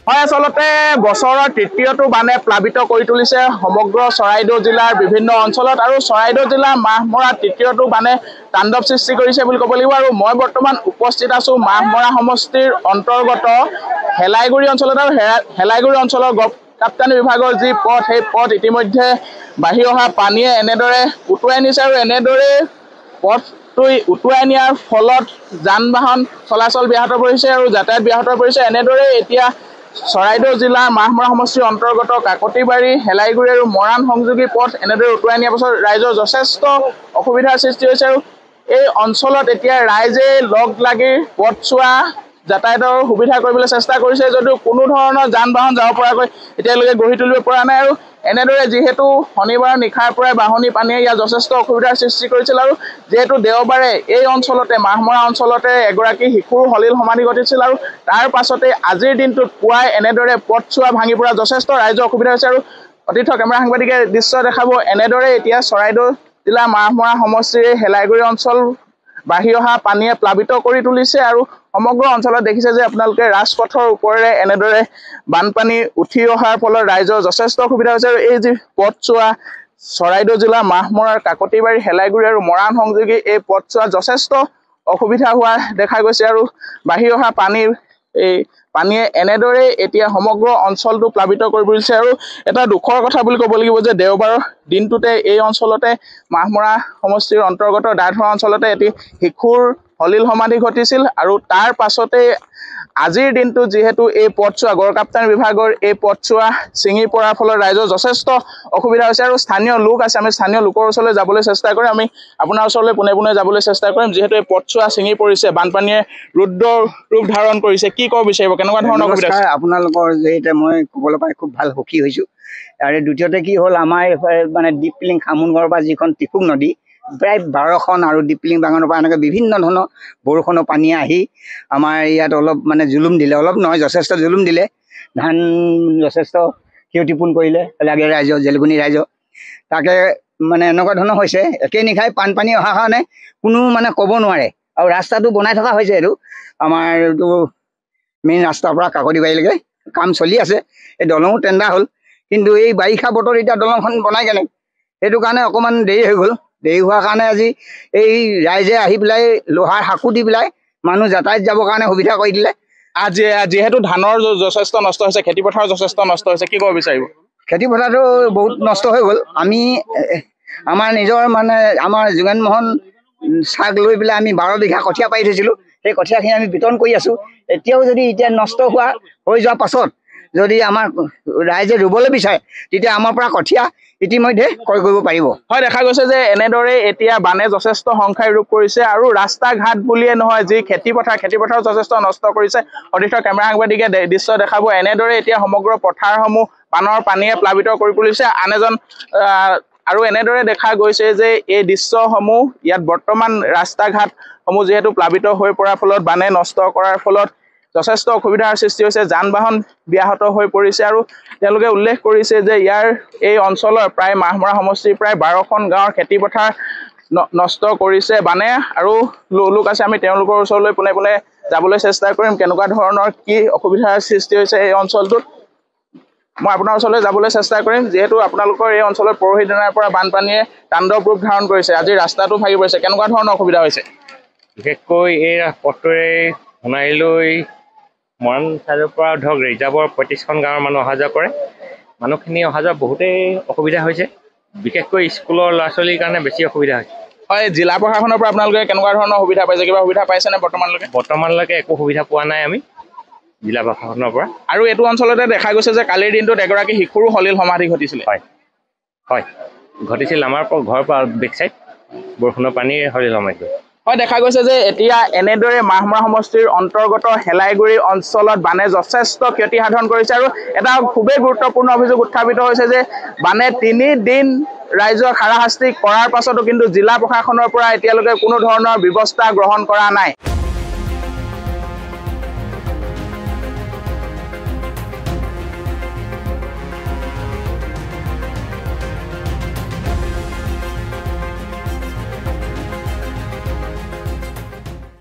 হয় আচলতে বছৰৰ তৃতীয়টো বানে প্লাবিত কৰি তুলিছে সমগ্ৰ চৰাইদেউ জিলাৰ বিভিন্ন অঞ্চলত আৰু চৰাইদেউ জিলাৰ মাহমৰা তৃতীয়টো বানে তাণ্ডৱ সৃষ্টি কৰিছে বুলি ক'ব লাগিব। আৰু মই বৰ্তমান উপস্থিত আছো মাহমৰা সমষ্টিৰ অন্তৰ্গত হেলাইগুৰি অঞ্চলত আৰু হেলাইগুৰি অঞ্চলৰ গড়কাপ্তানি বিভাগৰ যি পথ সেই পথ ইতিমধ্যে বাঢ়ি অহা পানীয়ে এনেদৰে উটুৱাই নিছে আৰু এনেদৰে পথটো উটুৱাই নিয়াৰ ফলত যান বাহন চলাচল ব্যাহত পৰিছে আৰু যাতায়াত ব্যাহত পৰিছে। এনেদৰে এতিয়া চৰাইদেউ জিলাৰ মাহমৰা সমষ্টিৰ অন্তৰ্গত কাকতিবাৰী হেলাইগুৰি আৰু মৰাণ সংযোগী পথ এনেদৰে উটুৱাই নিয়াৰ পাছত ৰাইজৰ যথেষ্ট অসুবিধাৰ সৃষ্টি হৈছে আৰু এই অঞ্চলত এতিয়া ৰাইজে লগ লাগি পথছোৱা যাতায়াতৰ সুবিধা কৰিবলৈ চেষ্টা কৰিছে যদিও কোনো ধৰণৰ যান বাহন যাব পৰাকৈ এতিয়ালৈকে গঢ়ি তুলিব পৰা নাই। আৰু এনেদৰে যিহেতু শনিবাৰ নিশাৰ পৰাই বাঢ়নি পানীয়ে ইয়াত যথেষ্ট অসুবিধাৰ সৃষ্টি কৰিছিল আৰু যিহেতু দেওবাৰে এই অঞ্চলতে মাহমৰা অঞ্চলতে এগৰাকী শিশুৰ সলিল সমাধি ঘটিছিল আৰু তাৰ পাছতে আজিৰ দিনটোত পুৱাই এনেদৰে পথছোৱা ভাঙি পৰা যথেষ্ট ৰাইজৰ অসুবিধা হৈছে। আৰু অতিথ কেমেৰা সাংবাদিকে দৃশ্য দেখাব এনেদৰে এতিয়া চৰাইদেউ জিলা মাহমৰা সমষ্টিৰ হেলাইগুৰি অঞ্চল বাঢ়ি অহা পানীয়ে প্লাবিত কৰি তুলিছে আৰু সমগ্ৰ অঞ্চলত দেখিছে যে আপোনালোকে ৰাজপথৰ ওপৰেৰে এনেদৰে বানপানী উঠি অহাৰ ফলত ৰাইজৰ যথেষ্ট অসুবিধা হৈছে। আৰু এই যি পথছোৱা চৰাইদেউ জিলাৰ মাহমৰাৰ কাকতিবাৰী হেলাইগুৰি আৰু মৰাণ সংযোগী এই পথছোৱা যথেষ্ট অসুবিধা হোৱা দেখা গৈছে আৰু বাঢ়ি অহা পানীয়ে এনেদৰে এতিয়া সমগ্ৰ অঞ্চলটো প্লাবিত কৰি তুলিছে। আৰু এটা দুখৰ কথা বুলি ক'ব লাগিব যে দেওবাৰৰ দিনটোতে এই অঞ্চলতে মাহমৰা সমষ্টিৰ অন্তৰ্গত দাধৰা অঞ্চলতে এটি শিশুৰ সলিল সমাধি ঘটিছিল আৰু তাৰ পাছতে আজিৰ দিনটো যিহেতু এই পথছোৱা গড়কাপ্তানি বিভাগৰ এই পথছোৱা ছিঙি পৰাৰ ফলত ৰাইজৰ যথেষ্ট অসুবিধা হৈছে আৰু স্থানীয় লোক আছে আমি স্থানীয় লোকৰ ওচৰলৈ যাবলৈ চেষ্টা কৰিম। আমি আপোনাৰ ওচৰলৈ পোনে পোনে যাবলৈ চেষ্টা কৰিম যিহেতু এই পথছোৱা ছিঙি পৰিছে বানপানীয়ে ৰুদ্ৰ ৰূপ ধাৰণ কৰিছে। কি ক'ব বিচাৰিব কেনেকুৱা ধৰণৰ অসুবিধা হৈছে? আপোনালোকৰ যে এতিয়া মই ক'বলৈ পাই খুব ভাল সুখী হৈছোঁ। আৰু দ্বিতীয়তে কি হ'ল আমাৰ মানে ডিপলিং খামুনগড়ৰ পৰা যিখন টিফুক নদী প্ৰায় 12খন আৰু ডিপলিং বাগানৰ পৰা এনেকৈ বিভিন্ন ধৰণৰ বৰষুণৰ পানী আহি আমাৰ ইয়াত অলপ মানে জুলুম দিলে, অলপ নহয় যথেষ্ট জুলুম দিলে, ধান যথেষ্ট ক্ষতিপূৰণ কৰিলে লাগে ৰাইজৰ জেলগুনি ৰাইজৰ। তাকে মানে এনেকুৱা ধৰণৰ হৈছে একে নিশাই বানপানী অহাৰ কাৰণে কোনো মানে ক'ব নোৱাৰে। আৰু ৰাস্তাটো বনাই থকা হৈছে এইটো আমাৰ এইটো মেইন ৰাস্তাৰ পৰা কাকতিবাৰীলৈকে কাম চলি আছে। এই দলঙো টেণ্ডাৰ হ'ল কিন্তু এই বাৰিষা বতৰ এতিয়া দলংখন বনাই কেনে সেইটো কাৰণে অকণমান দেৰি হৈ গ'ল। দেৰি হোৱাৰ কাৰণে আজি এই ৰাইজে আহি পেলাই লোহাৰ সাঁকো দি পেলাই মানুহ যাতায়াত যাবৰ কাৰণে সুবিধা কৰি দিলে। আজি যিহেতু ধানৰ যথেষ্ট নষ্ট হৈছে খেতিপথাৰ যথেষ্ট নষ্ট হৈছে কি ক'ব বিচাৰিব? খেতিপথাৰটো বহুত নষ্ট হৈ গ'ল। আমি আমাৰ নিজৰ মানে আমাৰ যোগেন মোহন চাক লৈ পেলাই আমি 12 বিঘা কঠীয়া পাৰি থৈছিলোঁ। সেই কঠীয়াখিনি আমি বিতৰণ কৰি আছোঁ। এতিয়াও যদি এতিয়া নষ্ট হৈ যোৱাৰ পাছত যদি আমাৰ ৰাইজে ৰুবলৈ বিচাৰে তেতিয়া আমাৰ পৰা কঠীয়া ইতিমধ্যে ক্ৰয় কৰিব পাৰিব। হয় দেখা গৈছে যে এনেদৰে এতিয়া বানে যথেষ্ট সংখ্যাই ৰূপ কৰিছে আৰু ৰাস্তা ঘাট বুলিয়ে নহয় যি খেতিপথাৰ যথেষ্ট নষ্ট কৰিছে। অতিথ কেমেৰা সাংবাদিকে দৃশ্য দেখাব এনেদৰে এতিয়া সমগ্ৰ পথাৰসমূহ বানৰ পানীয়ে প্লাবিত কৰি তুলিছে। আন এজন আৰু এনেদৰে দেখা গৈছে যে এই দৃশ্যসমূহ ইয়াত বৰ্তমান ৰাস্তা ঘাটসমূহ যিহেতু প্লাবিত হৈ পৰাৰ ফলত বানে নষ্ট কৰাৰ ফলত যথেষ্ট অসুবিধাৰ সৃষ্টি হৈছে, যান বাহন ব্যাহত হৈ পৰিছে। আৰু তেওঁলোকে উল্লেখ কৰিছে যে ইয়াৰ এই অঞ্চলৰ প্ৰায় মাহমৰা সমষ্টিৰ প্ৰায় 12খন গাঁৱৰ খেতিপথাৰ নষ্ট কৰিছে বানে আৰু লোক আছে আমি তেওঁলোকৰ ওচৰলৈ পোনে পোনে যাবলৈ চেষ্টা কৰিম কেনেকুৱা ধৰণৰ কি অসুবিধাৰ সৃষ্টি হৈছে এই অঞ্চলটোত। মই আপোনাৰ ওচৰলৈ যাবলৈ চেষ্টা কৰিম যিহেতু আপোনালোকৰ এই অঞ্চলত পৰহি দিনাৰ পৰা বানপানীয়ে তাণ্ডৱ ৰূপ ধাৰণ কৰিছে। আজি ৰাস্তাটো ভাগি পৰিছে, কেনেকুৱা ধৰণৰ অসুবিধা হৈছে? বিশেষকৈ এই পথটোৰে সোণাৰীলৈ মৰাণ চাইডৰ পৰা ধৰক ৰিজাৰ্ভৰ 35খন গাঁৱৰ মানুহ অহা যোৱা কৰে। মানুহখিনি অহা যোৱা বহুতেই অসুবিধা হৈছে, বিশেষকৈ স্কুলৰ ল'ৰা ছোৱালীৰ কাৰণে বেছি অসুবিধা হৈছে। হয় জিলা প্ৰশাসনৰ পৰা আপোনালোকে কেনেকুৱা ধৰণৰ সুবিধা পাইছে, কিবা সুবিধা পাইছেনে বৰ্তমানলৈকে? বৰ্তমানলৈকে একো সুবিধা পোৱা নাই আমি জিলা প্ৰশাসনৰ পৰা। আৰু এইটো অঞ্চলতে দেখা গৈছে যে কালিৰ দিনটোত এগৰাকী শিশুৰো সলিল সমাধি ঘটিছিলে। হয় ঘটিছিল আমাৰ ঘৰৰ পৰা বেক চাইড বৰষুণৰ পানীয়ে সলিল সমাধি। হয় দেখা গৈছে যে এতিয়া এনেদৰে মাহমৰা সমষ্টিৰ অন্তৰ্গত হেলাইগুৰি অঞ্চলত বানে যথেষ্ট ক্ষতি সাধন কৰিছে আৰু এটা খুবেই গুৰুত্বপূৰ্ণ অভিযোগ উত্থাপিত হৈছে যে বানে 3 দিন ৰাইজক হাৰাশাস্তি কৰাৰ পাছতো কিন্তু জিলা প্ৰশাসনৰ পৰা এতিয়ালৈকে কোনো ধৰণৰ ব্যৱস্থা গ্ৰহণ কৰা নাই।